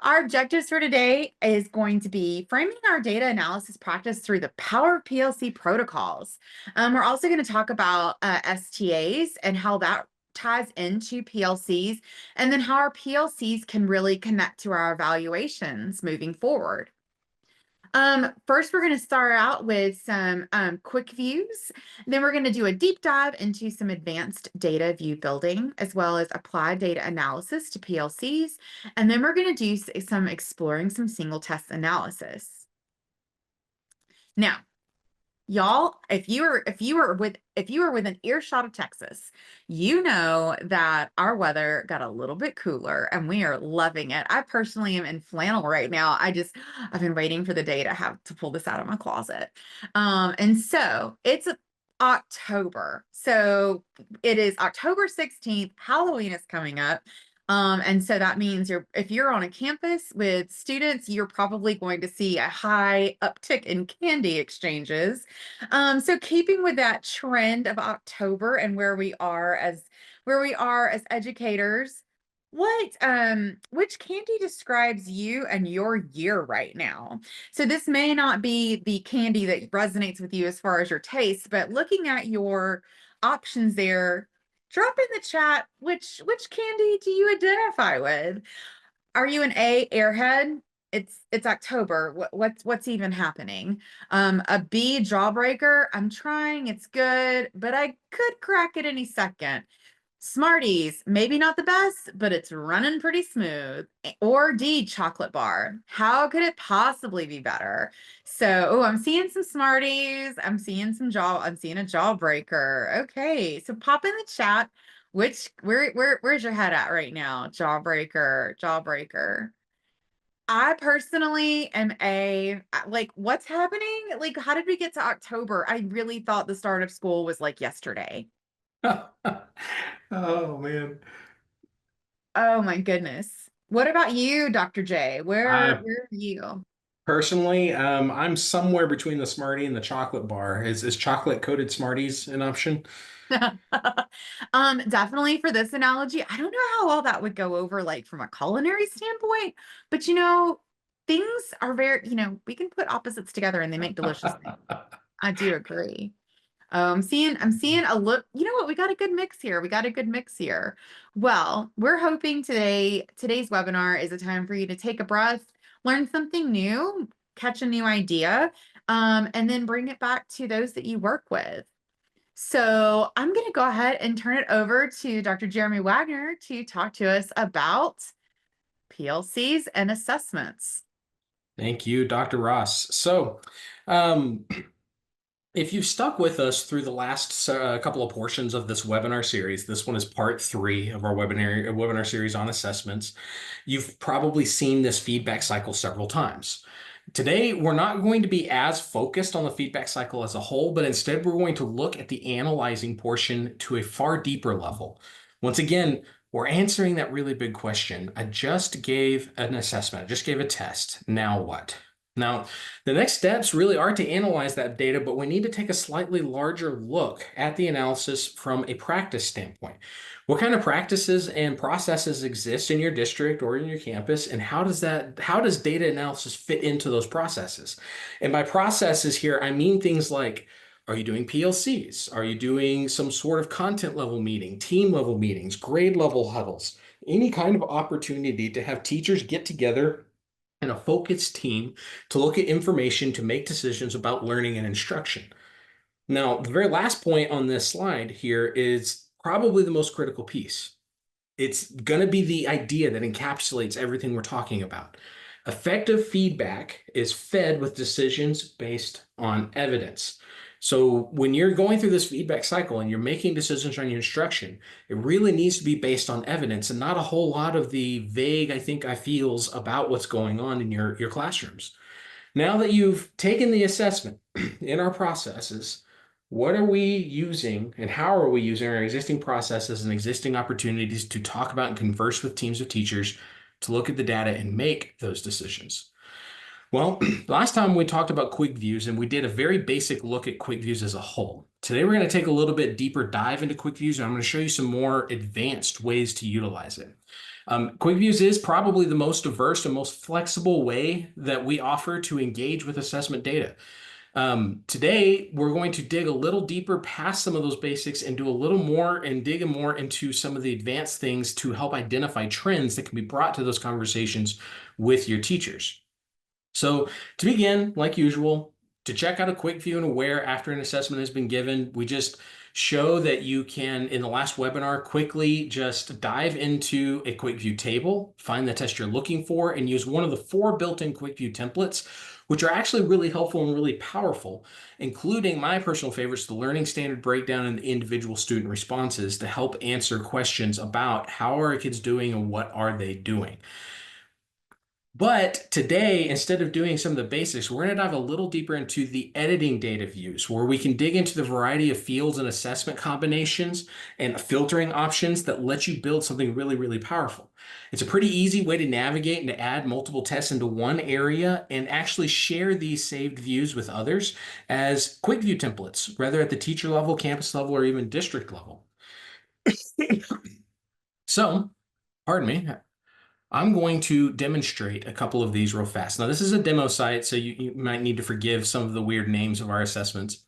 Our objectives for today is going to be framing our data analysis practice through the power of PLC protocols. We're also going to talk about STAs and how that ties into PLCs, and then how our PLCs can really connect to our evaluations moving forward. First, we're going to start out with some quick views. Then we're going to do a deep dive into some advanced data view building, as well as applied data analysis to PLCs. And then we're going to do some exploring some single test analysis. Now, y'all, if you were within earshot of Texas, you know that our weather got a little bit cooler and we are loving it. I personally am in flannel right now. I've been waiting for the day to have to pull this out of my closet. And so it's October. So it is October 16th. Halloween is coming up. And so that means if you're on a campus with students, you're probably going to see a high uptick in candy exchanges. So keeping with that trend of October and where we are as educators, which candy describes you and your year right now? So this may not be the candy that resonates with you as far as your taste, but looking at your options there, drop in the chat which candy do you identify with? Are you an A, airhead? It's October. What's even happening? A B, jawbreaker. I'm trying, it's good, but I could crack it any second. Smarties, maybe not the best, but it's running pretty smooth. Or D, chocolate bar. How could it possibly be better? So, oh, I'm seeing some Smarties. I'm seeing a jawbreaker. Okay, so pop in the chat. Where's your head at right now? Jawbreaker. I personally am like, what's happening? Like, how did we get to October? I really thought the start of school was like yesterday. Oh man. Oh my goodness. What about you, Dr. J? Where I where are you? personally, I'm somewhere between the Smartie and the chocolate bar. Is chocolate coated Smarties an option? Definitely for this analogy, I don't know how well that would go over like from a culinary standpoint, but things are very, we can put opposites together and they make delicious things. I do agree. I'm seeing a look. You know what? We got a good mix here. Well, we're hoping today's webinar is a time for you to take a breath, learn something new, catch a new idea, and then bring it back to those that you work with. So I'm going to go ahead and turn it over to Dr. Jeremy Wagner to talk to us about PLCs and assessments. Thank you, Dr. Ross. So, um, if you've stuck with us through the last couple of portions of this webinar series, this one is part 3 of our webinar series on assessments. You've probably seen this feedback cycle several times. Today, we're not going to be as focused on the feedback cycle as a whole, but instead we're going to look at the analyzing portion to a far deeper level. Once again, we're answering that really big question. I just gave an assessment, I just gave a test. Now what? Now, the next steps really are to analyze that data, but we need to take a slightly larger look at the analysis from a practice standpoint. What kind of practices and processes exist in your district or in your campus, and how does data analysis fit into those processes? And by processes here, I mean things like, are you doing PLCs? Are you doing some sort of content level meeting, team level meetings, grade level huddles, any kind of opportunity to have teachers get together and a focused team to look at information to make decisions about learning and instruction. Now, the very last point on this slide here is probably the most critical piece. It's going to be the idea that encapsulates everything we're talking about. Effective feedback is fed with decisions based on evidence. So when you're going through this feedback cycle and you're making decisions on your instruction, it really needs to be based on evidence and not a whole lot of the vague I think I feels about what's going on in your classrooms. Now that you've taken the assessment in our processes, what are we using and how are we using our existing processes and existing opportunities to talk about and converse with teams of teachers to look at the data and make those decisions? Well, last time we talked about quick views and we did a very basic look at quick views as a whole. Today, we're going to take a little bit deeper dive into quick views and I'm going to show you some more advanced ways to utilize it. Quick Views is probably the most diverse and most flexible way that we offer to engage with assessment data. Today, we're going to dig a little deeper past some of those basics and do a little more and dig more into some of the advanced things to help identify trends that can be brought to those conversations with your teachers. So to begin, like usual, to check out a quick view and aware after an assessment has been given, we just show that you can, in the last webinar, quickly just dive into a quick view table, find the test you're looking for, and use one of the 4 built-in quick view templates, which are actually really helpful and really powerful, including my personal favorites, the learning standard breakdown and the individual student responses to help answer questions about how are our kids doing and what are they doing. But today, instead of doing some of the basics, we're going to dive a little deeper into the editing data views, where we can dig into the variety of fields and assessment combinations and filtering options that let you build something really, really powerful. It's a pretty easy way to navigate and to add multiple tests into one area and actually share these saved views with others as quick view templates, whether at the teacher level, campus level, or even district level. So, pardon me. I'm going to demonstrate a couple of these real fast. Now, this is a demo site, so you might need to forgive some of the weird names of our assessments.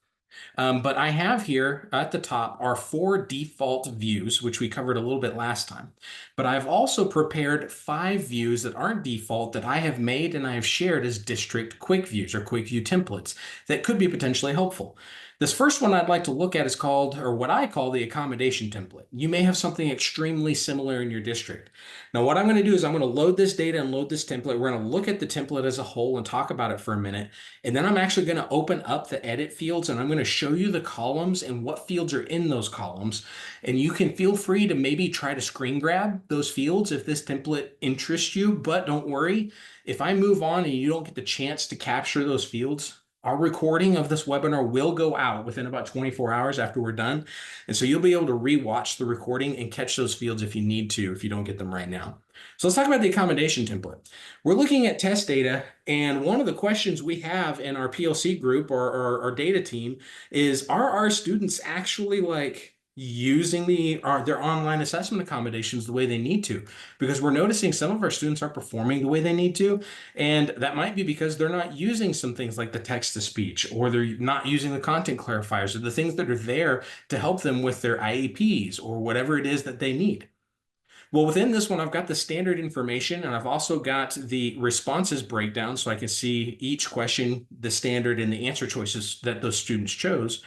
But I have here at the top our 4 default views, which we covered a little bit last time. But I've also prepared 5 views that aren't default that I have made and I have shared as district quick views or quick view templates that could be potentially helpful. This first one I'd like to look at is called, or what I call, the accommodation template. You may have something extremely similar in your district. Now, what I'm going to do is I'm going to load this data and load this template. We're going to look at the template as a whole and talk about it for a minute. And then I'm actually going to open up the edit fields and I'm going to show you the columns and what fields are in those columns. And you can feel free to maybe try to screen grab those fields if this template interests you, but don't worry. If I move on and you don't get the chance to capture those fields, our recording of this webinar will go out within about 24 hours after we're done. And so you'll be able to rewatch the recording and catch those fields if you need to, if you don't get them right now. So let's talk about the accommodation template. We're looking at test data, and one of the questions we have in our PLC group or our data team is, are our students actually using their online assessment accommodations the way they need to? Because we're noticing some of our students aren't performing the way they need to, and that might be because they're not using some things like the text-to-speech, or they're not using the content clarifiers, or the things that are there to help them with their IEPs or whatever it is that they need. Well, within this one, I've got the standard information and I've also got the responses breakdown so I can see each question, the standard, and the answer choices that those students chose.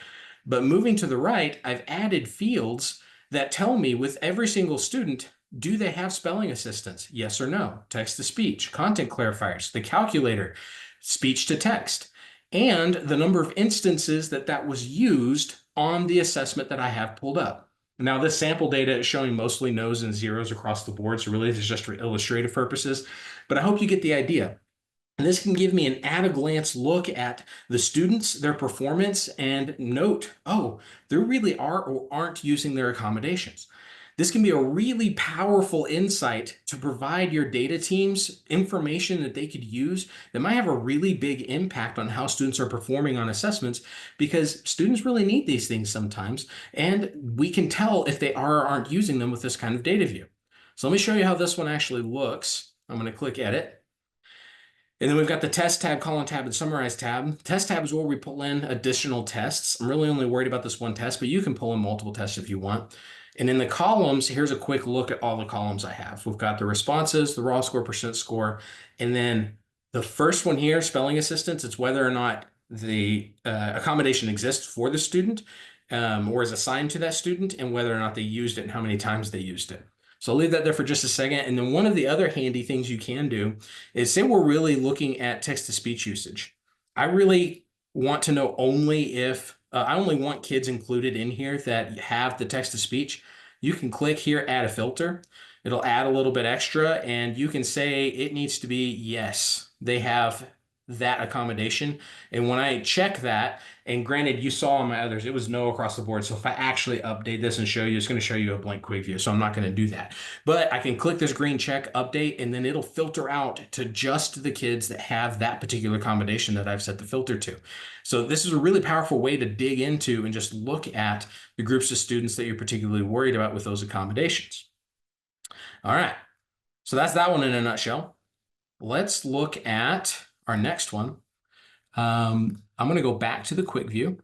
But moving to the right, I've added fields that tell me with every single student, do they have spelling assistance? Yes or no. Text to speech, content clarifiers, the calculator, speech to text, and the number of instances that was used on the assessment that I have pulled up. Now, this sample data is showing mostly no's and zeros across the board, so really this is just for illustrative purposes, but I hope you get the idea. And this can give me an at-a-glance look at the students, their performance, and note, oh, they really are or aren't using their accommodations. This can be a really powerful insight to provide your data teams information that they could use that might have a really big impact on how students are performing on assessments, because students really need these things sometimes, and we can tell if they are or aren't using them with this kind of data view. So let me show you how this one actually looks. I'm going to click Edit. And then we've got the test tab, column tab, and summarize tab. Test tab is where we pull in additional tests. I'm really only worried about this one test, but you can pull in multiple tests if you want. And in the columns, here's a quick look at all the columns I have. We've got the responses, the raw score, percent score, and then the first one here, spelling assistance, it's whether or not the accommodation exists for the student or is assigned to that student, and whether or not they used it and how many times they used it. So I'll leave that there for just a second. And then one of the other handy things you can do is, say we're really looking at text-to-speech usage. I really want to know only if, I only want kids included in here that have the text-to-speech. You can click here, add a filter. It'll add a little bit extra, and you can say it needs to be yes, they have that accommodation. And when I check that, and granted, you saw on my others, it was no across the board. So if I actually update this and show you, it's going to show you a blank quick view. So I'm not going to do that. But I can click this green check, update, and then it'll filter out to just the kids that have that particular accommodation that I've set the filter to. So this is a really powerful way to dig into and just look at the groups of students that you're particularly worried about with those accommodations. All right. So that's that one in a nutshell. Let's look at our next one. I'm going to go back to the quick view.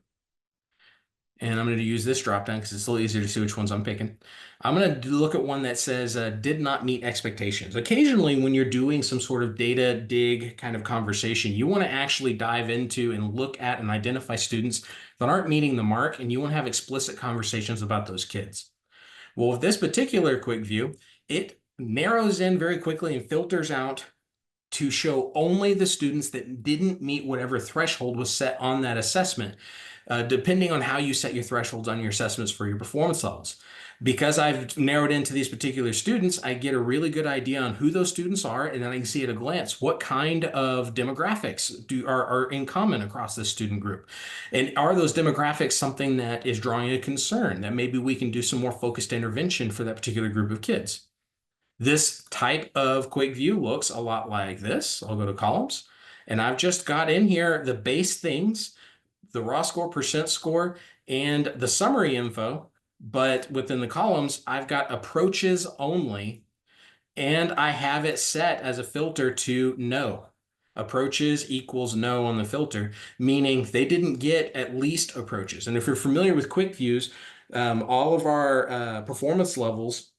And I'm going to use this drop down because it's a little easier to see which ones I'm picking. I'm going to look at one that says did not meet expectations. Occasionally, when you're doing some sort of data dig kind of conversation, you want to actually dive into and look at and identify students that aren't meeting the mark, and you want to have explicit conversations about those kids. Well, with this particular quick view, it narrows in very quickly and filters out to show only the students that didn't meet whatever threshold was set on that assessment, depending on how you set your thresholds on your assessments for your performance levels. Because I've narrowed into these particular students, I get a really good idea on who those students are, and then I can see at a glance what kind of demographics are in common across this student group. And are those demographics something that is drawing a concern that maybe we can do some more focused intervention for that particular group of kids? This type of quick view looks a lot like this. I'll go to columns, and I've just got in here the base things, the raw score, percent score, and the summary info. But within the columns, I've got approaches only, and I have it set as a filter to no. Approaches equals no on the filter, meaning they didn't get at least approaches. And if you're familiar with quick views, all of our performance levels,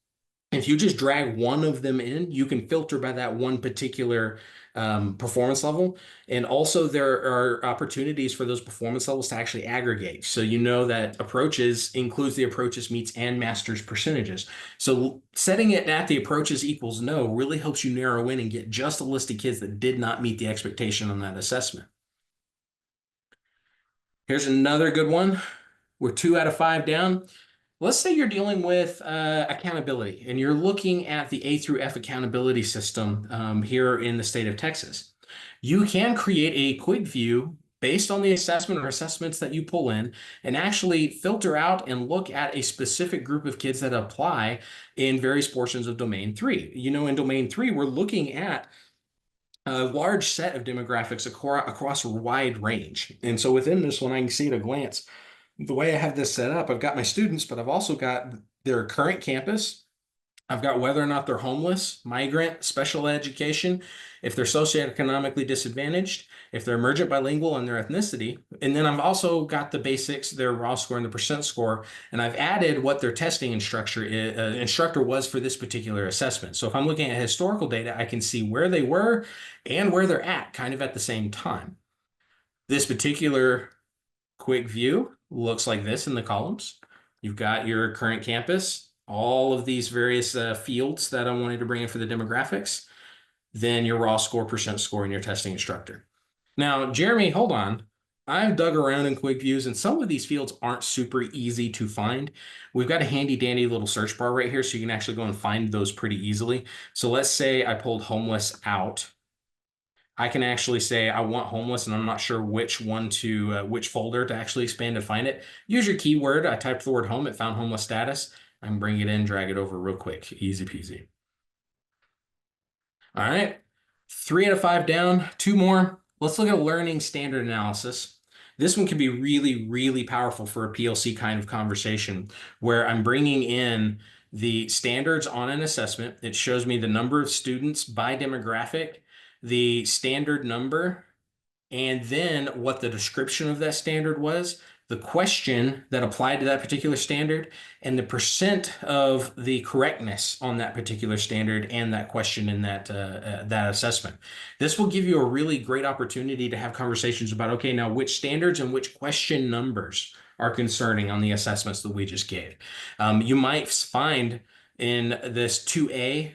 if you just drag one of them in, you can filter by that one particular performance level. And also there are opportunities for those performance levels to actually aggregate. So you know that approaches includes the approaches, meets, and masters percentages. So setting it at the approaches equals no really helps you narrow in and get just a list of kids that did not meet the expectation on that assessment. Here's another good one. We're 2 out of 5 down. Let's say you're dealing with accountability and you're looking at the A through F accountability system here in the state of Texas. You can create a quick view based on the assessment or assessments that you pull in and actually filter out and look at a specific group of kids that apply in various portions of domain 3. You know, in domain 3, we're looking at a large set of demographics across a wide range. And so within this one, I can see at a glance the way I have this set up. I've got my students, but I've also got their current campus. I've got whether or not they're homeless, migrant, special education, if they're socioeconomically disadvantaged, if they're emergent bilingual, and their ethnicity. And then I've also got the basics, their raw score and the percent score, and I've added what their testing instructor was for this particular assessment. So if I'm looking at historical data, I can see where they were and where they're at kind of at the same time. This particular quick view looks like this in the columns. You've got your current campus, all of these various fields that I wanted to bring in for the demographics, then your raw score, percent score, and your testing instructor. Now, Jeremy, hold on. I've dug around in quick views, and some of these fields aren't super easy to find. We've got a handy dandy little search bar right here, so you can actually go and find those pretty easily. So let's say I pulled homeless out. I can actually say I want homeless and I'm not sure which one to, which folder to actually expand to find it. Use your keyword. I typed the word home, it found homeless status. I can bring it in, drag it over real quick. Easy peasy. All right, 3 out of 5 down, 2 more. Let's look at learning standard analysis. This one can be really, really powerful for a PLC kind of conversation where I'm bringing in the standards on an assessment. It shows me the number of students by demographic, the standard number, and then what the description of that standard was, the question that applied to that particular standard, and the percent of the correctness on that particular standard and that question in that assessment. This will give you a really great opportunity to have conversations about, okay, now which standards and which question numbers are concerning on the assessments that we just gave. You might find in this 2A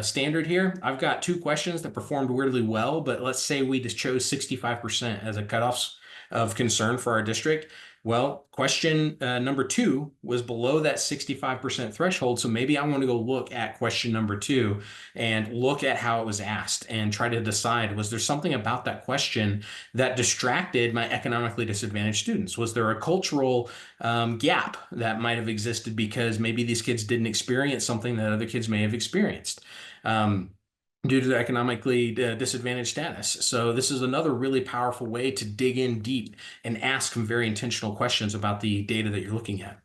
standard here, I've got 2 questions that performed weirdly well, but let's say we just chose 65% as a cutoff of concern for our district. Well, question number 2 was below that 65% threshold. So maybe I want to go look at question number 2 and look at how it was asked and try to decide, was there something about that question that distracted my economically disadvantaged students? Was there a cultural gap that might have existed because maybe these kids didn't experience something that other kids may have experienced? Due to their economically disadvantaged status. So this is another really powerful way to dig in deep and ask some very intentional questions about the data that you're looking at.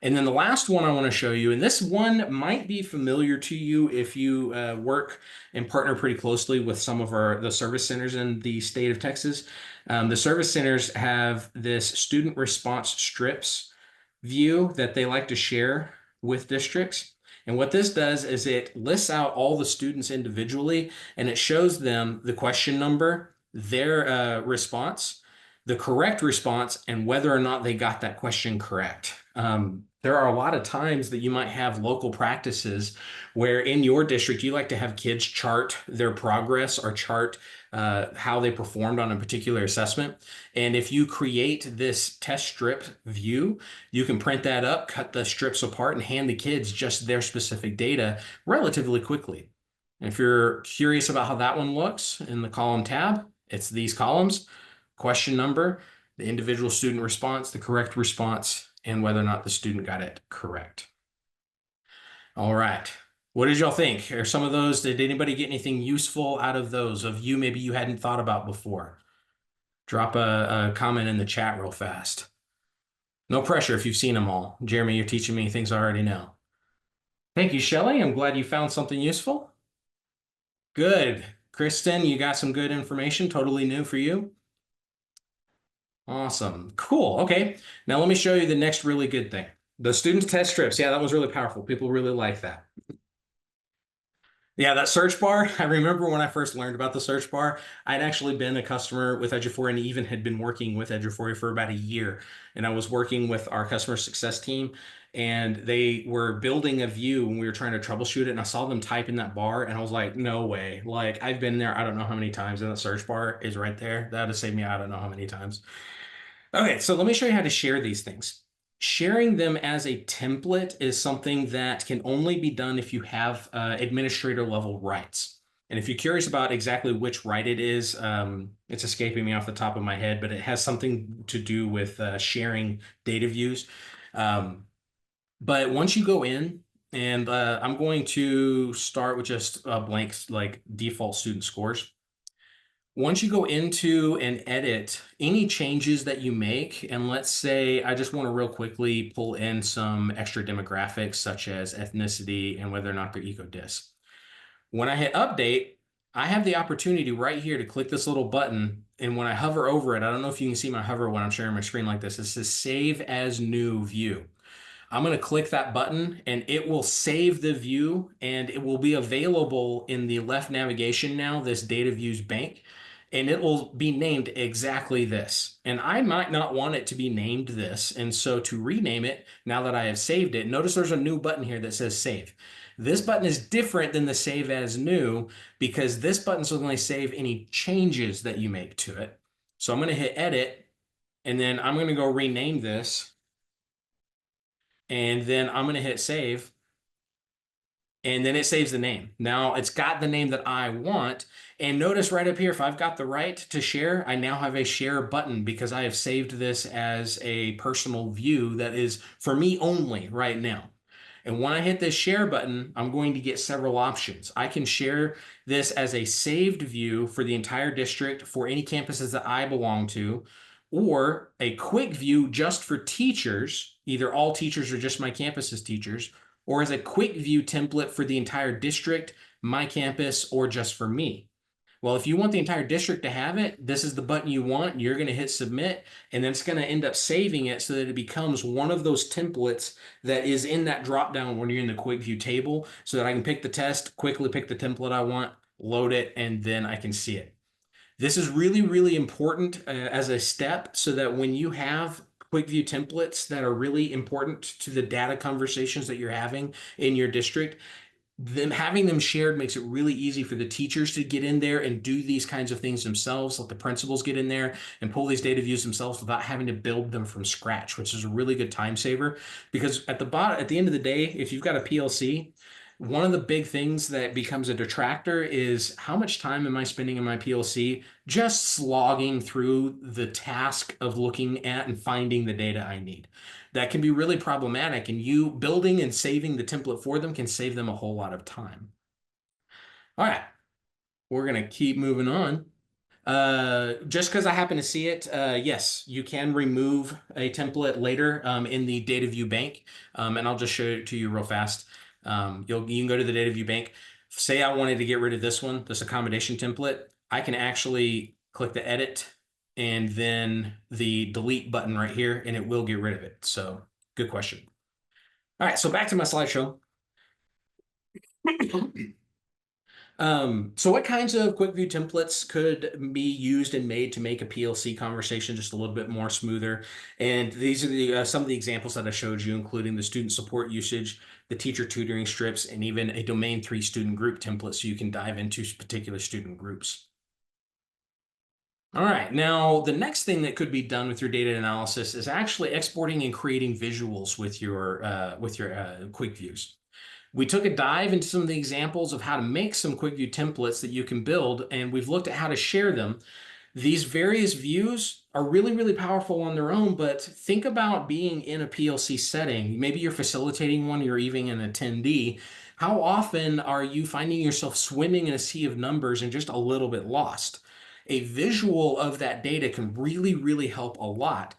And then the last one I want to show you, and this one might be familiar to you if you work and partner pretty closely with some of the service centers in the state of Texas. The service centers have this student response strips view that they like to share with districts. And what this does is it lists out all the students individually and it shows them the question number, their response, the correct response, and whether or not they got that question correct. There are a lot of times that you might have local practices where in your district you like to have kids chart their progress or chart how they performed on a particular assessment. And if you create this test strip view, you can print that up, cut the strips apart, and hand the kids just their specific data relatively quickly. And if you're curious about how that one looks in the column tab, it's these columns: question number, the individual student response, the correct response, and whether or not the student got it correct. All right. What did y'all think? Are some of those, did anybody get anything useful out of those of you maybe you hadn't thought about before? Drop a comment in the chat real fast. No pressure if you've seen them all. Jeremy, you're teaching me things I already know. Thank you, Shelley. I'm glad you found something useful. Good. Kristen, you got some good information, totally new for you. Awesome. Cool. Okay. Now let me show you the next really good thing. The student test strips. Yeah, that was really powerful. People really like that. Yeah, that search bar. I remember when I first learned about the search bar, I'd actually been a customer with Edufor and even had been working with Edufor for about a year. And I was working with our customer success team and they were building a view and we were trying to troubleshoot it. And I saw them type in that bar and I was like, no way. Like I've been there, I don't know how many times, and the search bar is right there. That would save me, I don't know how many times. Okay, so let me show you how to share these things. Sharing them as a template is something that can only be done if you have administrator level rights. And if you're curious about exactly which right it is, it's escaping me off the top of my head, but it has something to do with sharing data views. But once you go in, and I'm going to start with just blanks like default student scores. Once you go into and edit any changes that you make, and let's say I just want to real quickly pull in some extra demographics such as ethnicity and whether or not they're eco-dis. When I hit update, I have the opportunity right here to click this little button. And when I hover over it, I don't know if you can see my hover when I'm sharing my screen like this, it says save as new view. I'm going to click that button and it will save the view and it will be available in the left navigation now, this data views bank, and it will be named exactly this. And I might not want it to be named this. And so to rename it, now that I have saved it, notice there's a new button here that says save. This button is different than the save as new because this button will only save any changes that you make to it. So I'm going to hit edit and then I'm going to go rename this. And then I'm going to hit save. And then it saves the name. Now it's got the name that I want. And notice right up here, if I've got the right to share, I now have a share button because I have saved this as a personal view that is for me only right now. And when I hit this share button, I'm going to get several options. I can share this as a saved view for the entire district for any campuses that I belong to, or a quick view just for teachers, either all teachers or just my campus's teachers, or as a quick view template for the entire district, my campus, or just for me. Well, if you want the entire district to have it, this is the button you want. You're going to hit submit, and then it's going to end up saving it so that it becomes one of those templates that is in that drop down when you're in the quick view table so that I can pick the test, quickly pick the template I want, load it, and then I can see it. This is really, really important as a step so that when you have quick view templates that are really important to the data conversations that you're having in your district, having them shared makes it really easy for the teachers to get in there and do these kinds of things themselves. Let the principals get in there and pull these data views themselves without having to build them from scratch, which is a really good time saver. Because at the end of the day, if you've got a PLC, one of the big things that becomes a detractor is how much time am I spending in my PLC just slogging through the task of looking at and finding the data I need. That can be really problematic, and you building and saving the template for them can save them a whole lot of time. All right, we're going to keep moving on. Just because I happen to see it, yes, you can remove a template later in the data view bank, and I'll just show it to you real fast. You can go to the data view bank. Say I wanted to get rid of this one, this accommodation template. I can actually click the edit and then the delete button right here, and it will get rid of it. So good question. All right, so back to my slideshow. So what kinds of quick view templates could be used and made to make a PLC conversation just a little bit more smoother? And these are some of the examples that I showed you, including the student support usage, the teacher tutoring strips, and even a domain 3 student group template so you can dive into particular student groups. All right, now the next thing that could be done with your data analysis is actually exporting and creating visuals with your quick views. We took a dive into some of the examples of how to make some quick view templates that you can build, and we've looked at how to share them. These various views are really, really powerful on their own, but think about being in a PLC setting. Maybe you're facilitating one, you're even an attendee. How often are you finding yourself swimming in a sea of numbers and just a little bit lost? A visual of that data can really, really help a lot.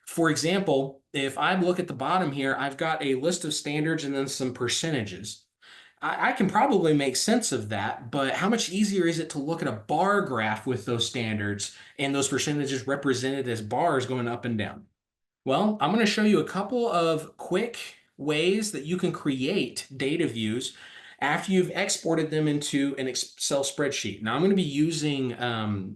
For example, if I look at the bottom here, I've got a list of standards and then some percentages. I can probably make sense of that, but how much easier is it to look at a bar graph with those standards and those percentages represented as bars going up and down? Well, I'm going to show you a couple of quick ways that you can create data views after you've exported them into an Excel spreadsheet. Now, I'm going to be using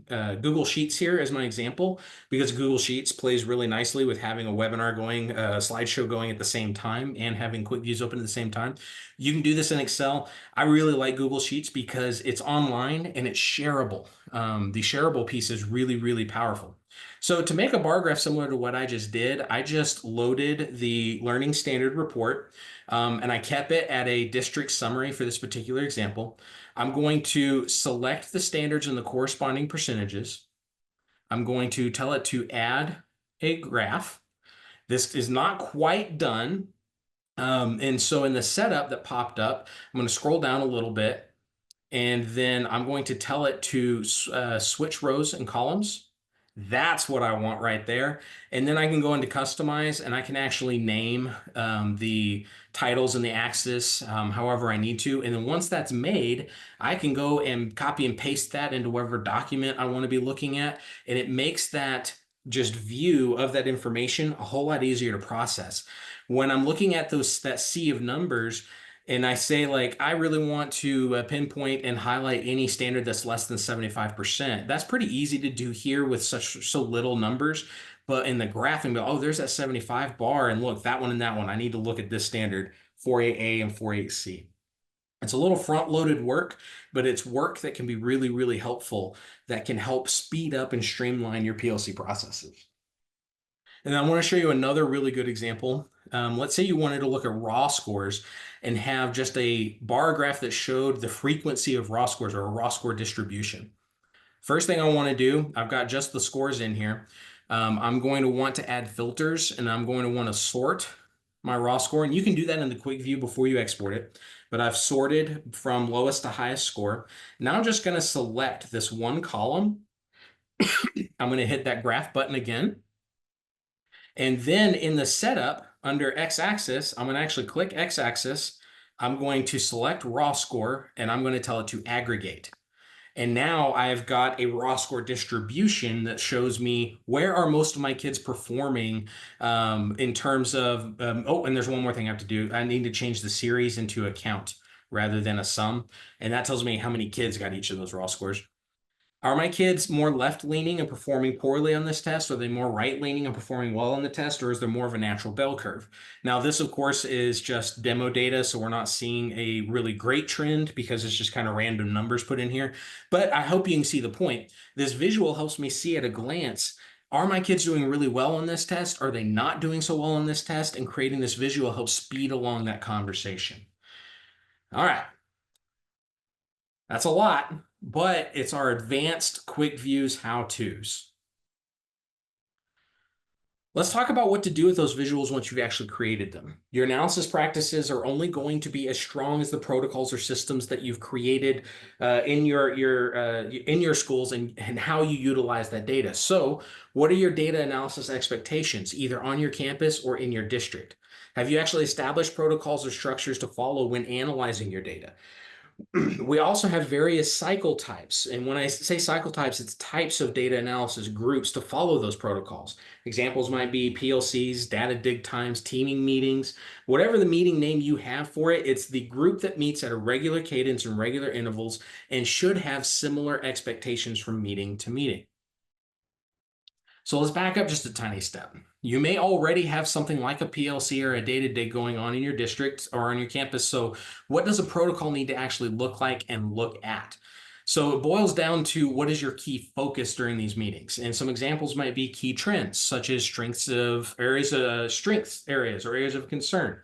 Google Sheets here as my example because Google Sheets plays really nicely with having a webinar going, a slideshow going at the same time and having quick views open at the same time. You can do this in Excel. I really like Google Sheets because it's online and it's shareable. The shareable piece is really, really powerful. So to make a bar graph similar to what I just did, I just loaded the learning standard report and I kept it at a district summary for this particular example. I'm going to select the standards and the corresponding percentages. I'm going to tell it to add a graph. This is not quite done. And so in the setup that popped up, I'm going to scroll down a little bit and then I'm going to tell it to switch rows and columns. That's what I want right there. And then I can go into customize and I can actually name the titles and the axis however I need to. And then once that's made, I can go and copy and paste that into whatever document I want to be looking at. And it makes that just view of that information a whole lot easier to process. When I'm looking at that sea of numbers, and I say like, I really want to pinpoint and highlight any standard that's less than 75%. That's pretty easy to do here with so little numbers. But in the graph and go, oh, there's that 75 bar. And look, that one and that one. I need to look at this standard 48A and 48C. It's a little front-loaded work, but it's work that can be really, really helpful that can help speed up and streamline your PLC processes. And I want to show you another really good example. Let's say you wanted to look at raw scores and have just a bar graph that showed the frequency of raw scores or a raw score distribution. First thing I want to do, I've got just the scores in here. I'm going to want to add filters and I'm going to want to sort my raw score. And you can do that in the quick view before you export it. But I've sorted from lowest to highest score. Now I'm just going to select this one column. I'm going to hit that graph button again. And then in the setup under x-axis, I'm going to actually click x-axis. I'm going to select raw score and I'm going to tell it to aggregate. And now I've got a raw score distribution that shows me where are most of my kids performing in terms of, oh, and there's one more thing I have to do. I need to change the series into a count rather than a sum. And that tells me how many kids got each of those raw scores. Are my kids more left-leaning and performing poorly on this test? Are they more right-leaning and performing well on the test? Or is there more of a natural bell curve? Now, this, of course, is just demo data, so we're not seeing a really great trend because it's just kind of random numbers put in here. But I hope you can see the point. This visual helps me see at a glance, are my kids doing really well on this test? Are they not doing so well on this test? And creating this visual helps speed along that conversation. All right. That's a lot, but it's our advanced quick views how-tos. Let's talk about what to do with those visuals once you've actually created them. Your analysis practices are only going to be as strong as the protocols or systems that you've created in your schools and how you utilize that data. So, what are your data analysis expectations, either on your campus or in your district? Have you actually established protocols or structures to follow when analyzing your data? We also have various cycle types. And when I say cycle types, it's types of data analysis groups to follow those protocols. Examples might be PLCs, data dig times, teaming meetings, whatever the meeting name you have for it, it's the group that meets at a regular cadence and regular intervals and should have similar expectations from meeting to meeting. So let's back up just a tiny step. You may already have something like a PLC or a data dig going on in your district or on your campus. So what does a protocol need to actually look like and look at? So it boils down to what is your key focus during these meetings. And some examples might be key trends, such as strengths areas or areas of concern,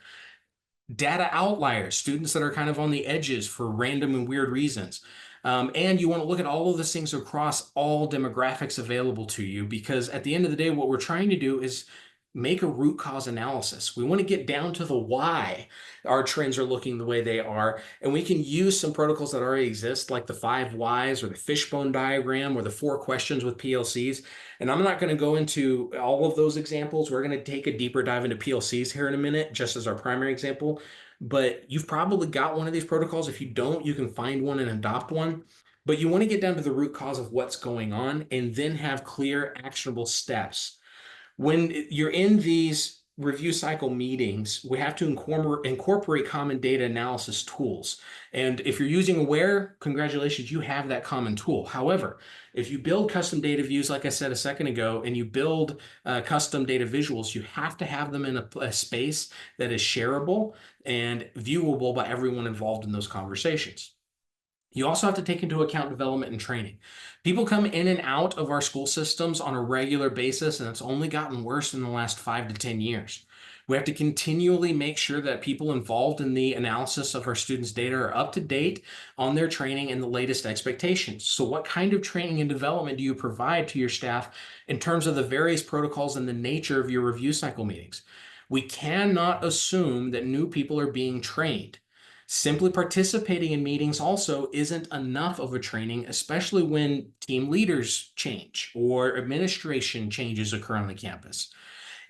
data outliers, students that are kind of on the edges for random and weird reasons. And you want to look at all of those things across all demographics available to you, because at the end of the day, what we're trying to do is make a root cause analysis. We want to get down to the why our trends are looking the way they are. And we can use some protocols that already exist, like the 5 whys or the fishbone diagram or the 4 questions with PLCs. And I'm not going to go into all of those examples. We're going to take a deeper dive into PLCs here in a minute, just as our primary example. But you've probably got one of these protocols. If you don't, you can find one and adopt one. But you want to get down to the root cause of what's going on and then have clear, actionable steps. When you're in these review cycle meetings, we have to incorporate common data analysis tools. And if you're using Aware, congratulations, you have that common tool. However, if you build custom data views, like I said a second ago, and you build custom data visuals, you have to have them in a space that is shareable and viewable by everyone involved in those conversations. You also have to take into account development and training. People come in and out of our school systems on a regular basis, and it's only gotten worse in the last 5 to 10 years. We have to continually make sure that people involved in the analysis of our students' data are up to date on their training and the latest expectations. So, what kind of training and development do you provide to your staff in terms of the various protocols and the nature of your review cycle meetings? We cannot assume that new people are being trained. Simply participating in meetings also isn't enough of a training, especially when team leaders change or administration changes occur on the campus.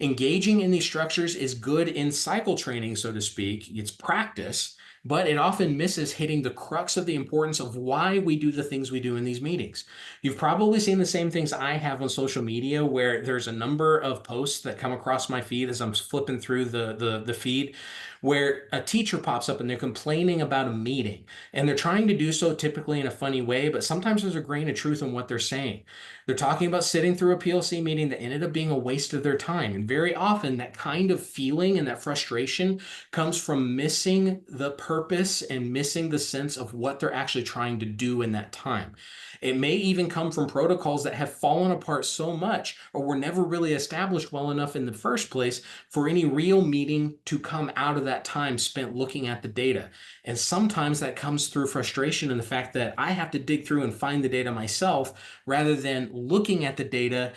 Engaging in these structures is good in cycle training, so to speak. It's practice, but it often misses hitting the crux of the importance of why we do the things we do in these meetings. You've probably seen the same things I have on social media, where there's a number of posts that come across my feed as I'm flipping through the feed, where a teacher pops up and they're complaining about a meeting. And they're trying to do so typically in a funny way, but sometimes there's a grain of truth in what they're saying. They're talking about sitting through a PLC meeting that ended up being a waste of their time. And very often that kind of feeling and that frustration comes from missing the purpose and missing the sense of what they're actually trying to do in that time. It may even come from protocols that have fallen apart so much or were never really established well enough in the first place for any real meeting to come out of that time spent looking at the data. And sometimes that comes through frustration and the fact that I have to dig through and find the data myself rather than looking at the data,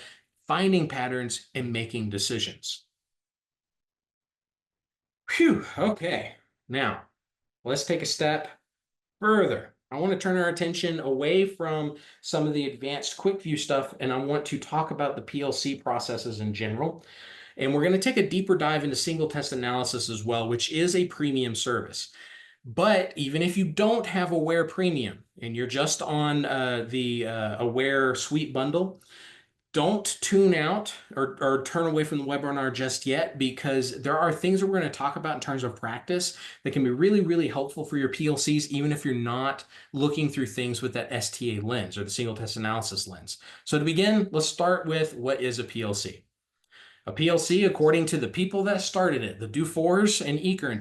finding patterns, and making decisions. Phew, okay. Now, let's take a step further. I want to turn our attention away from some of the advanced quick view stuff, and I want to talk about the PLC processes in general. And we're going to take a deeper dive into single test analysis as well, which is a premium service. But even if you don't have Aware Premium and you're just on the Aware Suite bundle, don't tune out or turn away from the webinar just yet, because there are things that we're going to talk about in terms of practice that can be really, really helpful for your PLCs, even if you're not looking through things with that STA lens or the single test analysis lens. So to begin, let's start with what is a PLC. A PLC, according to the people that started it, the Dufours and Eaker in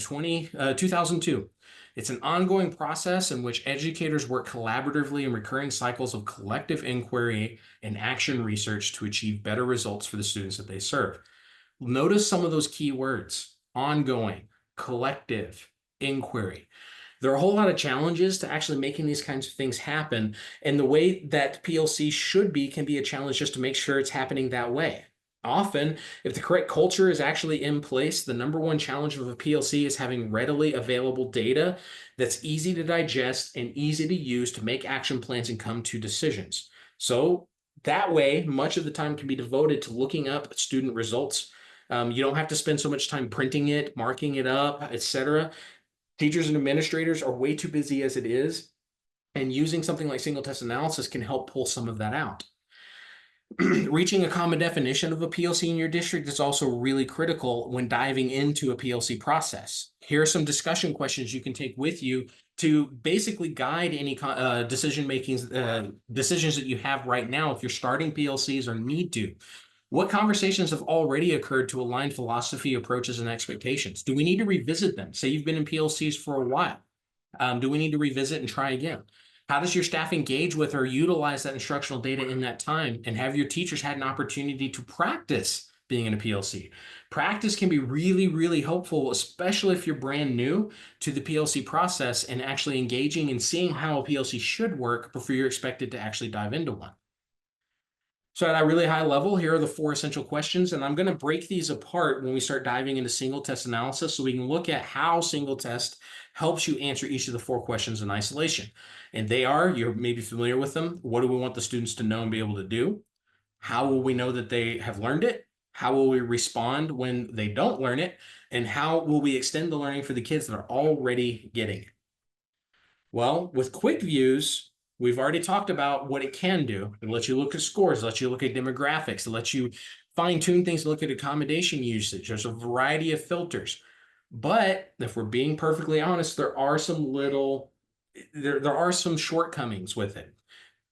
2002, it's an ongoing process in which educators work collaboratively in recurring cycles of collective inquiry and action research to achieve better results for the students that they serve. Notice some of those key words: ongoing, collective, inquiry. There are a whole lot of challenges to actually making these kinds of things happen, and the way that PLC should be can be a challenge just to make sure it's happening that way. Often, if the correct culture is actually in place, the number one challenge of a PLC is having readily available data that's easy to digest and easy to use to make action plans and come to decisions. So that way, much of the time can be devoted to looking up student results. You don't have to spend so much time printing it, marking it up, etc. Teachers and administrators are way too busy as it is, and using something like single test analysis can help pull some of that out. Reaching a common definition of a PLC in your district is also really critical when diving into a PLC process. Here are some discussion questions you can take with you to basically guide any decisions that you have right now if you're starting PLCs or need to. What conversations have already occurred to align philosophy, approaches, and expectations? Do we need to revisit them? Say you've been in PLCs for a while. Do we need to revisit and try again? How does your staff engage with or utilize that instructional data in that time? And have your teachers had an opportunity to practice being in a PLC? Practice can be really, really helpful, especially if you're brand new to the PLC process and actually engaging and seeing how a PLC should work before you're expected to actually dive into one. So at a really high level, here are the 4 essential questions, and I'm going to break these apart when we start diving into single test analysis so we can look at how single test helps you answer each of the 4 questions in isolation. And they are, you're maybe familiar with them. What do we want the students to know and be able to do? How will we know that they have learned it? How will we respond when they don't learn it? And how will we extend the learning for the kids that are already getting it? Well, with quick views, we've already talked about what it can do. It lets you look at scores, it lets you look at demographics, it lets you fine tune things, look at accommodation usage. There's a variety of filters. But if we're being perfectly honest, there are some shortcomings with it.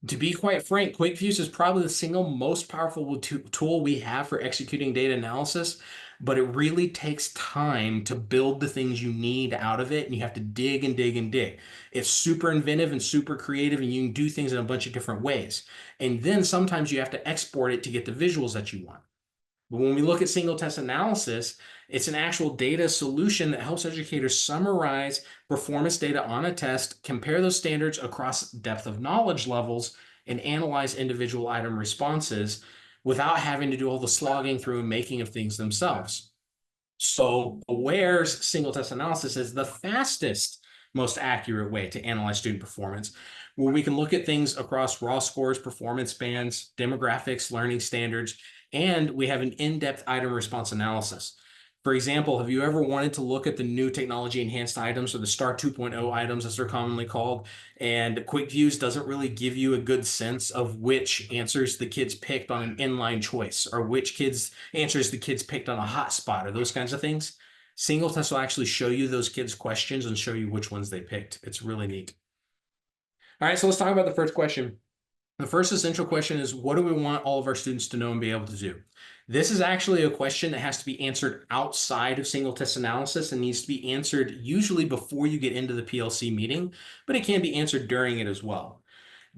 To be quite frank, quick views is probably the single most powerful tool we have for executing data analysis, but it really takes time to build the things you need out of it, and you have to dig and dig and dig. It's super inventive and super creative, and you can do things in a bunch of different ways. And then sometimes you have to export it to get the visuals that you want. But when we look at single test analysis, it's an actual data solution that helps educators summarize performance data on a test, compare those standards across depth of knowledge levels, and analyze individual item responses without having to do all the slogging through and making of things themselves. So Aware's single test analysis is the fastest, most accurate way to analyze student performance, where we can look at things across raw scores, performance bands, demographics, learning standards, and we have an in-depth item response analysis. For example, have you ever wanted to look at the new technology enhanced items, or the STAR 2.0 items as they're commonly called, and Quick Views doesn't really give you a good sense of which answers the kids picked on an inline choice, or which answers the kids picked on a hotspot, or those kinds of things? Single test will actually show you those kids' questions and show you which ones they picked. It's really neat. All right, so let's talk about the first question. The first essential question is, what do we want all of our students to know and be able to do? This is actually a question that has to be answered outside of single test analysis and needs to be answered usually before you get into the PLC meeting, but it can be answered during it as well.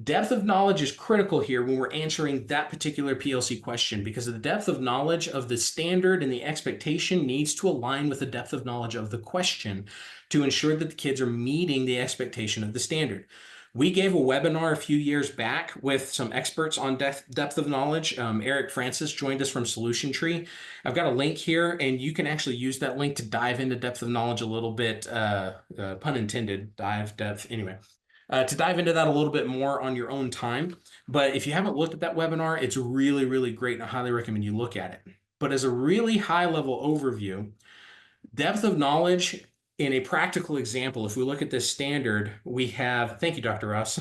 Depth of knowledge is critical here when we're answering that particular PLC question, because the depth of knowledge of the standard and the expectation needs to align with the depth of knowledge of the question to ensure that the kids are meeting the expectation of the standard. We gave a webinar a few years back with some experts on depth of knowledge. Eric Francis joined us from Solution Tree. I've got a link here, and you can actually use that link to dive into depth of knowledge a little bit, pun intended, depth, anyway. To dive into that a little bit more on your own time. But if you haven't looked at that webinar, it's really, really great, and I highly recommend you look at it. But as a really high-level overview, depth of knowledge in a practical example, if we look at this standard, we have, thank you, Dr. Ross,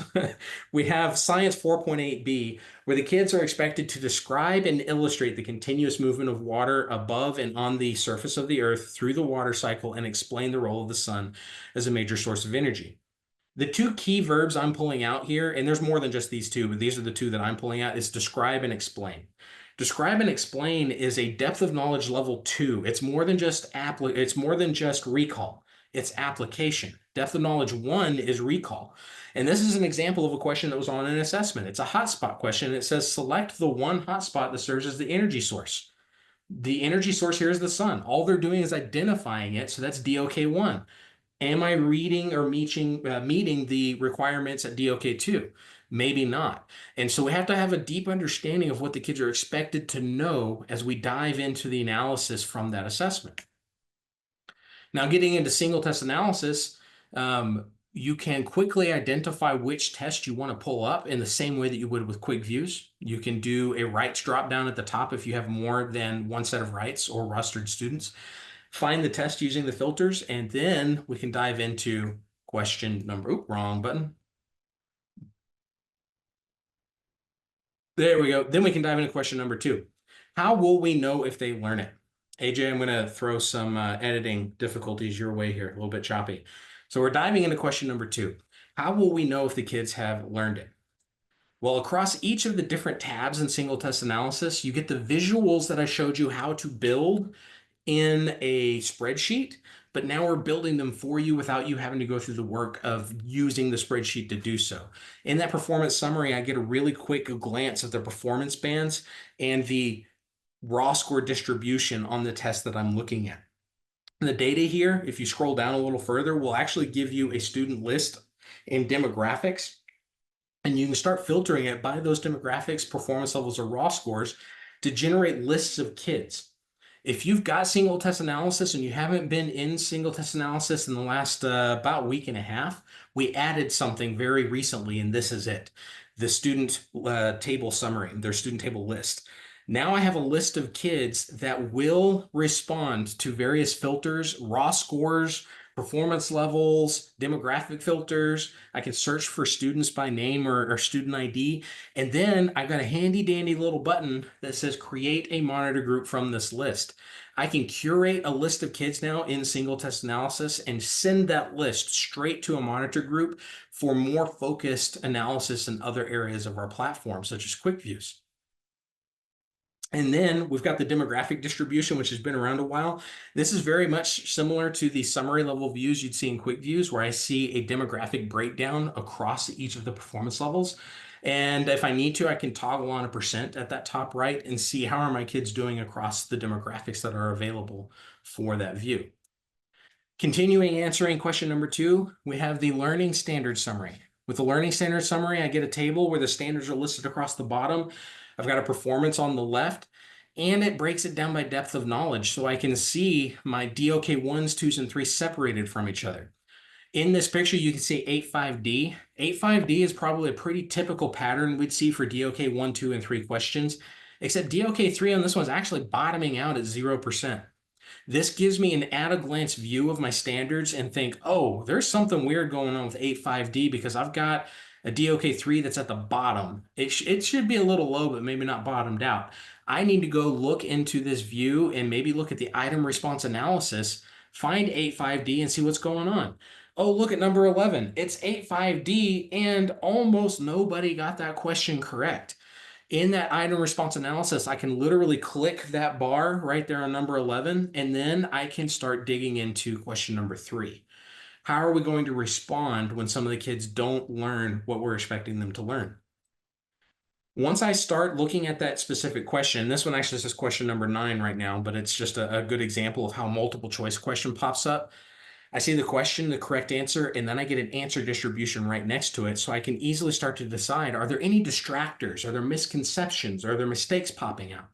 we have Science 4.8b, where the kids are expected to describe and illustrate the continuous movement of water above and on the surface of the earth through the water cycle and explain the role of the sun as a major source of energy. The 2 key verbs I'm pulling out here, and there's more than just these 2, but these are the 2 that I'm pulling out, is describe and explain. Describe and explain is a depth of knowledge level 2. It's more than just recall. It's application. Depth of knowledge 1 is recall. And this is an example of a question that was on an assessment. It's a hotspot question, and it says select the one hotspot that serves as the energy source. The energy source here is the sun. All they're doing is identifying it, so that's DOK1. Am I reading or meeting the requirements at DOK2? Maybe not. And so we have to have a deep understanding of what the kids are expected to know as we dive into the analysis from that assessment. Now, getting into single test analysis, you can quickly identify which test you want to pull up in the same way that you would with quick views. You can do a rights drop down at the top if you have more than one set of rights or rostered students. Find the test using the filters, and then we can dive into question number, wrong button. There we go. Then we can dive into question number 2. How will we know if they learn it? AJ, I'm going to throw some editing difficulties your way here, a little bit choppy. So we're diving into question number 2. How will we know if the kids have learned it? Well, across each of the different tabs in single test analysis, you get the visuals that I showed you how to build in a spreadsheet, but now we're building them for you without you having to go through the work of using the spreadsheet to do so. In that performance summary, I get a really quick glance of the performance bands and the raw score distribution on the test that I'm looking at. The data here, if you scroll down a little further, will actually give you a student list and demographics, and you can start filtering it by those demographics, performance levels, or raw scores to generate lists of kids. If you've got single test analysis and you haven't been in single test analysis in the last about week and a half, we added something very recently, and this is it. The student table summary, their student table list. Now I have a list of kids that will respond to various filters, raw scores, performance levels, demographic filters. I can search for students by name or student ID. And then I've got a handy dandy little button that says create a monitor group from this list. I can curate a list of kids now in single test analysis and send that list straight to a monitor group for more focused analysis in other areas of our platform, such as quick views. And then we've got the demographic distribution, which has been around a while. This is very much similar to the summary level views you'd see in quick views, where I see a demographic breakdown across each of the performance levels. And if I need to, I can toggle on a percent at that top right and see how are my kids doing across the demographics that are available for that view. Continuing answering question number 2, we have the learning standards summary. With the learning standards summary, I get a table where the standards are listed across the bottom. I've got a performance on the left, and it breaks it down by depth of knowledge so I can see my DOK 1s, 2s, and 3s separated from each other. In this picture, you can see 8.5D. 8.5D is probably a pretty typical pattern we'd see for DOK 1, 2, and 3 questions, except DOK 3 on this one is actually bottoming out at 0%. This gives me an at-a-glance view of my standards and think, oh, there's something weird going on with 8.5D because I've got a DOK 3 that's at the bottom. It should be a little low, but maybe not bottomed out. I need to go look into this view and maybe look at the item response analysis, find 8.5D and see what's going on. Oh, look at number 11. It's 8.5D and almost nobody got that question correct. In that item response analysis, I can literally click that bar right there on number 11, and then I can start digging into question number 3. How are we going to respond when some of the kids don't learn what we're expecting them to learn? Once I start looking at that specific question, this one actually says question number 9 right now, but it's just a good example of how multiple choice question pops up. I see the question, the correct answer, and then I get an answer distribution right next to it so I can easily start to decide, are there any distractors? Are there misconceptions? Are there mistakes popping out?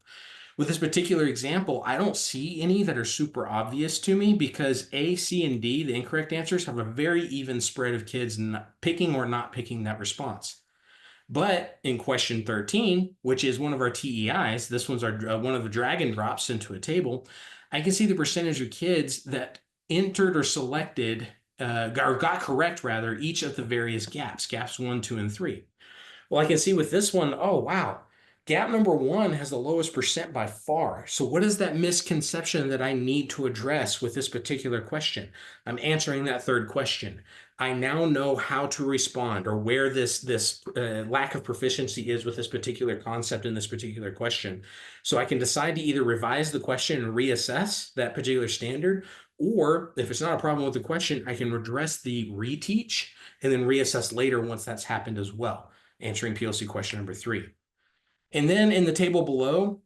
With this particular example, I don't see any that are super obvious to me because A, C, and D, the incorrect answers, have a very even spread of kids picking or not picking that response. But in question 13, which is one of our TEIs, this one's our one of the drag and drops into a table, I can see the percentage of kids that entered or selected, or got correct rather, each of the various gaps 1, 2, and 3. Well, I can see with this one, oh, wow, gap number 1 has the lowest percent by far. So what is that misconception that I need to address with this particular question? I'm answering that third question. I now know how to respond or where this lack of proficiency is with this particular concept in this particular question. So I can decide to either revise the question and reassess that particular standard, or if it's not a problem with the question, I can address the reteach and then reassess later once that's happened as well, answering PLC question number 3. And then in the table below,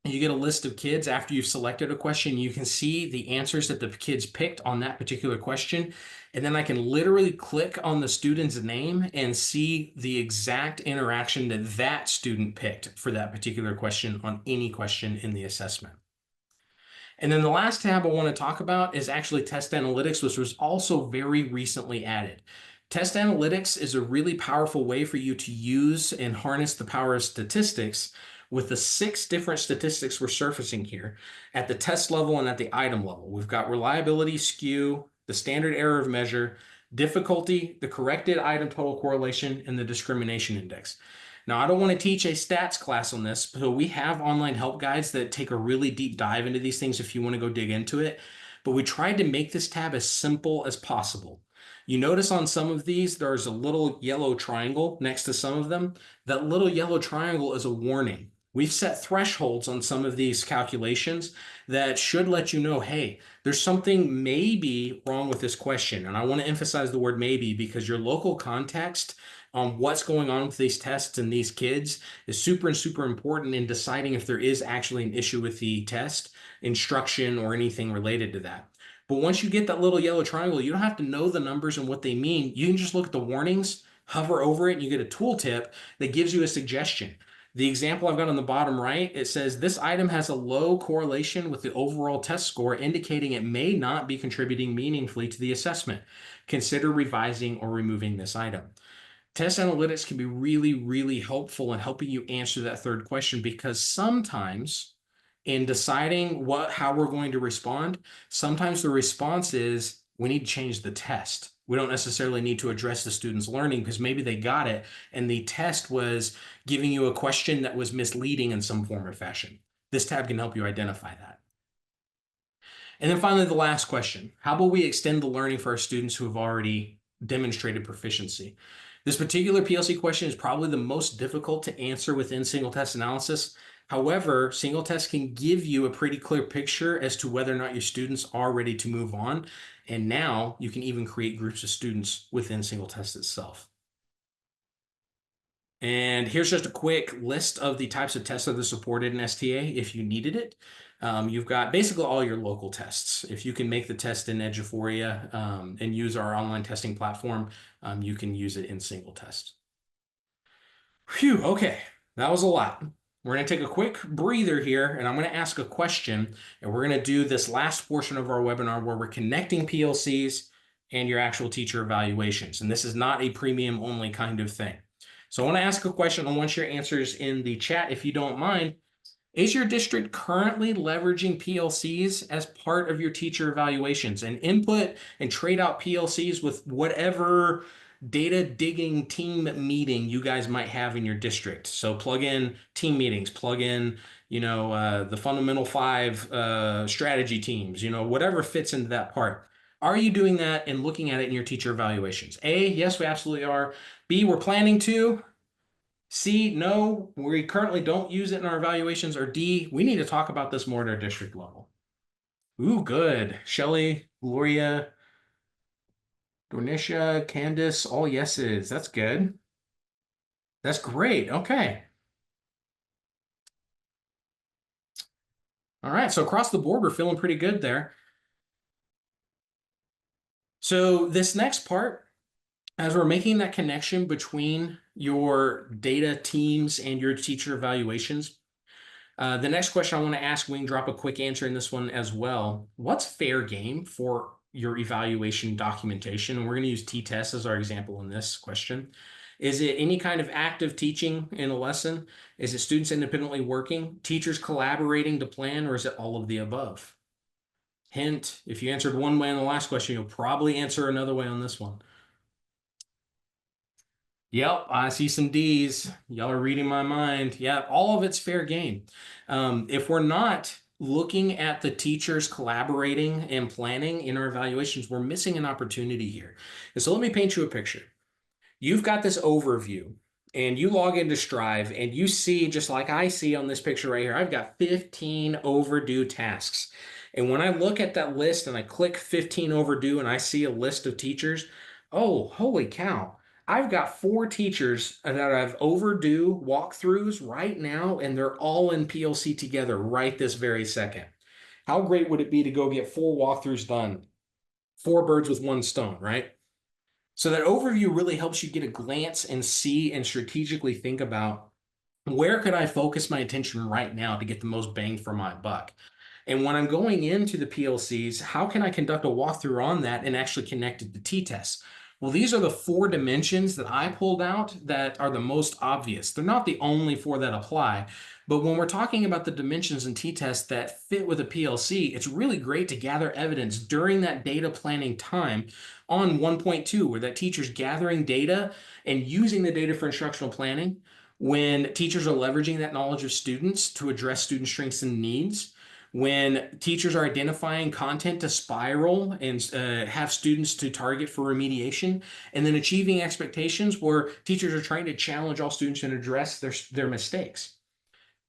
You get a list of kids after you've selected a question. You can see the answers that the kids picked on that particular question. And then I can literally click on the student's name and see the exact interaction that that student picked for that particular question on any question in the assessment. And then the last tab I want to talk about is actually test analytics, which was also very recently added. Test analytics is a really powerful way for you to use and harness the power of statistics with the 6 different statistics we're surfacing here at the test level and at the item level. We've got reliability, skew, the standard error of measure, difficulty, the corrected item total correlation, and the discrimination index. Now, I don't want to teach a stats class on this, so we have online help guides that take a really deep dive into these things if you want to go dig into it. But we tried to make this tab as simple as possible. You notice on some of these, there's a little yellow triangle next to some of them. That little yellow triangle is a warning. We've set thresholds on some of these calculations that should let you know, hey, there's something maybe wrong with this question. And I want to emphasize the word maybe because your local context on what's going on with these tests and these kids is super important in deciding if there is actually an issue with the test, instruction, or anything related to that. But once you get that little yellow triangle, you don't have to know the numbers and what they mean. You can just look at the warnings, hover over it, and you get a tooltip that gives you a suggestion. The example I've got on the bottom right, it says this item has a low correlation with the overall test score, indicating it may not be contributing meaningfully to the assessment. Consider revising or removing this item. Test analytics can be really helpful in helping you answer that third question because sometimes in deciding how we're going to respond, sometimes the response is we need to change the test. We don't necessarily need to address the student's learning because maybe they got it and the test was giving you a question that was misleading in some form or fashion. This tab can help you identify that. And then finally, the last question. How about we extend the learning for our students who have already demonstrated proficiency? This particular PLC question is probably the most difficult to answer within single test analysis. However, single test can give you a pretty clear picture as to whether or not your students are ready to move on. And now you can even create groups of students within single test itself. And here's just a quick list of the types of tests that are supported in STA if you needed it. You've got basically all your local tests. If you can make the test in Eduphoria and use our online testing platform, you can use it in single test. Phew, okay, that was a lot. We're going to take a quick breather here, and I'm going to ask a question, and we're going to do this last portion of our webinar where we're connecting PLCs and your actual teacher evaluations. And this is not a premium only kind of thing. So I want to ask a question. I want your answers in the chat if you don't mind. Is your district currently leveraging PLCs as part of your teacher evaluations and input and trade out PLCs with whatever data digging team meeting you guys might have in your district? So plug in team meetings, plug in, the fundamental 5 strategy teams, whatever fits into that part. Are you doing that and looking at it in your teacher evaluations? A, yes, we absolutely are. B, we're planning to. C, no, we currently don't use it in our evaluations. Or D, we need to talk about this more at our district level. Ooh, good. Shelly, Gloria, Dornisha, Candace, all yeses. That's good. That's great. Okay. All right. So across the board, we're feeling pretty good there. So this next part, as we're making that connection between your data teams and your teacher evaluations, the next question I want to ask, we can drop a quick answer in this one as well. What's fair game for your evaluation documentation? And we're going to use T-TESS as our example in this question. Is it any kind of active teaching in a lesson? Is it students independently working, teachers collaborating to plan, or is it all of the above? Hint, if you answered one way on the last question, you'll probably answer another way on this one. Yep, I see some D's. Y'all are reading my mind. Yeah, all of it's fair game. If we're not looking at the teachers collaborating and planning in our evaluations, we're missing an opportunity here. And so let me paint you a picture. You've got this overview and you log into Strive and you see, just like I see on this picture right here, I've got 15 overdue tasks. And when I look at that list and I click 15 overdue and I see a list of teachers, oh, holy cow. I've got 4 teachers that have overdue walkthroughs right now, and they're all in PLC together right this very second. How great would it be to go get 4 walkthroughs done? 4 birds with one stone, right? So that overview really helps you get a glance and see and strategically think about where could I focus my attention right now to get the most bang for my buck? And when I'm going into the PLCs, how can I conduct a walkthrough on that and actually connect it to T-TESS? Well, these are the 4 dimensions that I pulled out that are the most obvious. They're not the only 4 that apply, but when we're talking about the dimensions in T-TESS that fit with a PLC, it's really great to gather evidence during that data planning time on 1.2, where that teacher's gathering data and using the data for instructional planning, when teachers are leveraging that knowledge of students to address student strengths and needs, when teachers are identifying content to spiral and have students to target for remediation, and then achieving expectations where teachers are trying to challenge all students and address their mistakes.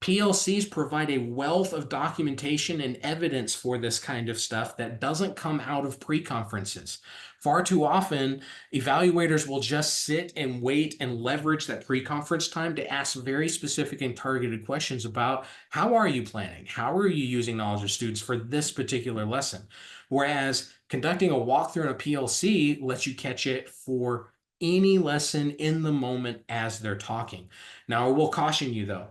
PLCs provide a wealth of documentation and evidence for this kind of stuff that doesn't come out of pre-conferences. Far too often, evaluators will just sit and wait and leverage that pre-conference time to ask very specific and targeted questions about how are you planning? How are you using knowledge of students for this particular lesson? Whereas conducting a walkthrough in a PLC lets you catch it for any lesson in the moment as they're talking. Now, I will caution you though,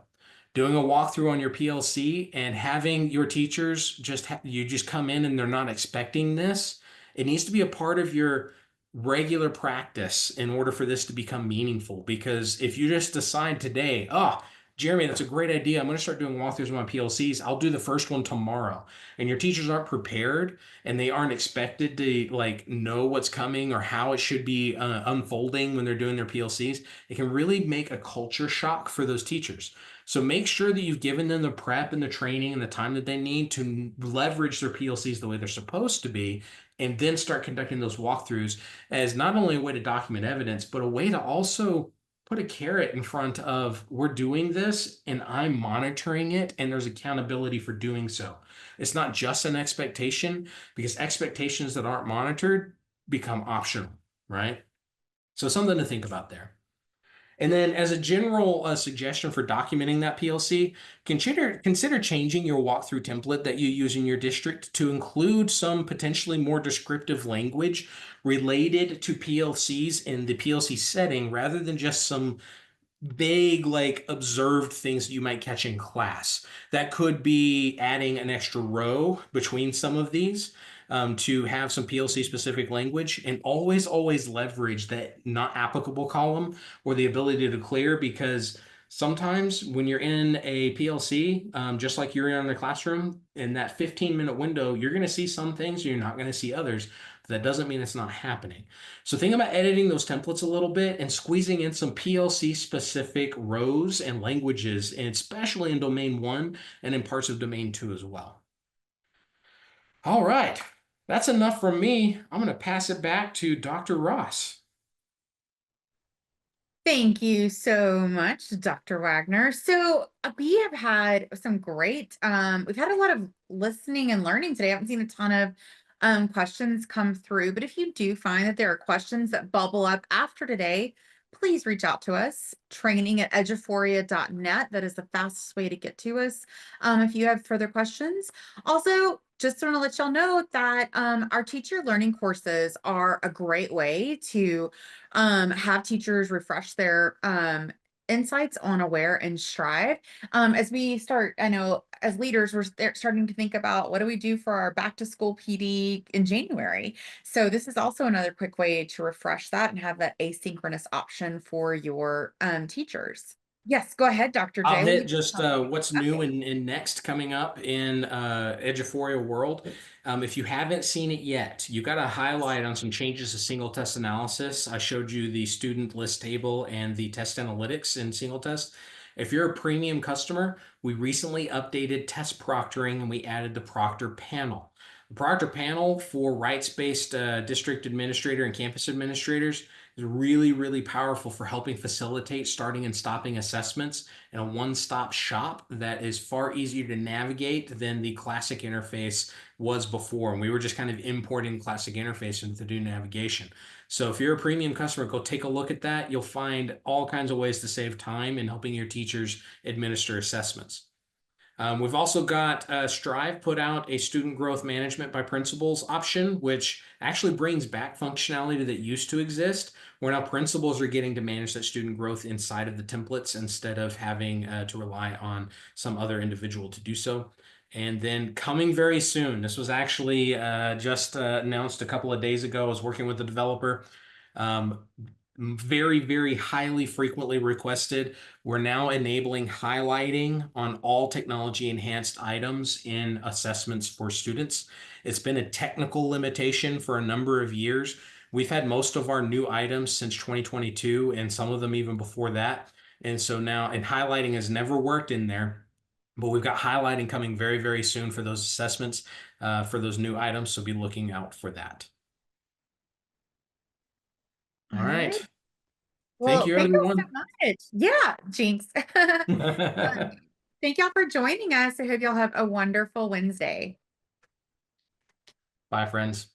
doing a walkthrough on your PLC and having your teachers you just come in and they're not expecting this. It needs to be a part of your regular practice in order for this to become meaningful. Because if you just decide today, oh, Jeremy, that's a great idea. I'm going to start doing walkthroughs on my PLCs. I'll do the first one tomorrow. And your teachers aren't prepared and they aren't expected to like know what's coming or how it should be unfolding when they're doing their PLCs. It can really make a culture shock for those teachers. So make sure that you've given them the prep and the training and the time that they need to leverage their PLCs the way they're supposed to be, and then start conducting those walkthroughs as not only a way to document evidence, but a way to also put a carrot in front of we're doing this and I'm monitoring it and there's accountability for doing so. It's not just an expectation, because expectations that aren't monitored become optional, right? So something to think about there. And then, as a general suggestion for documenting that PLC, consider changing your walkthrough template that you use in your district to include some potentially more descriptive language related to PLCs in the PLC setting, rather than just some vague, like observed things that you might catch in class. That could be adding an extra row between some of these to have some PLC specific language, and always leverage that not applicable column or the ability to clear, because sometimes when you're in a PLC, just like you're in a classroom, in that 15-minute window, you're going to see some things, you're not going to see others. That doesn't mean it's not happening. So think about editing those templates a little bit and squeezing in some PLC specific rows and languages, and especially in domain 1 and in parts of domain 2 as well. All right, that's enough from me. I'm going to pass it back to Dr. Ross. Thank you so much, Dr. Wagner. So we have had some great, we've had a lot of listening and learning today. I haven't seen a ton of questions come through, but if you do find that there are questions that bubble up after today, please reach out to us, training@eduphoria.net. That is the fastest way to get to us if you have further questions. Also, just want to let y'all know that our teacher learning courses are a great way to have teachers refresh their insights on Aware and Strive. As we start, I know as leaders, starting to think about what do we do for our back to school PD in January. So this is also another quick way to refresh that and have that asynchronous option for your teachers. Yes, go ahead, Dr. I'll J. Will hit you? just what's new Okay. and next coming up in Eduphoria world. If you haven't seen it yet, you got to highlight on some changes to single test analysis. I showed you the student list table and the test analytics in single test. If you're a premium customer, we recently updated test proctoring and we added the proctor panel. The proctor panel for rights-based district administrator and campus administrators is really powerful for helping facilitate starting and stopping assessments in a one-stop shop that is far easier to navigate than the classic interface was before. And we were just kind of importing classic interface into the new navigation. So if you're a premium customer, go take a look at that. You'll find all kinds of ways to save time in helping your teachers administer assessments. We've also got Strive put out a student growth management by principals option, which actually brings back functionality that used to exist, where now principals are getting to manage that student growth inside of the templates instead of having to rely on some other individual to do so. And then coming very soon, this was actually just announced a couple of days ago. I was working with the developer. Um, Very, very highly frequently requested. We're now enabling highlighting on all technology enhanced items in assessments for students. It's been a technical limitation for a number of years. We've had most of our new items since 2022 and some of them even before that. And so now, and highlighting has never worked in there, but we've got highlighting coming very, very soon for those assessments, for those new items. So be looking out for that. All All right. right. Thank Well, you, thank you so everyone. much. Yeah, Jinx. Thank y'all for joining us. I hope y'all have a wonderful Wednesday. Bye, friends.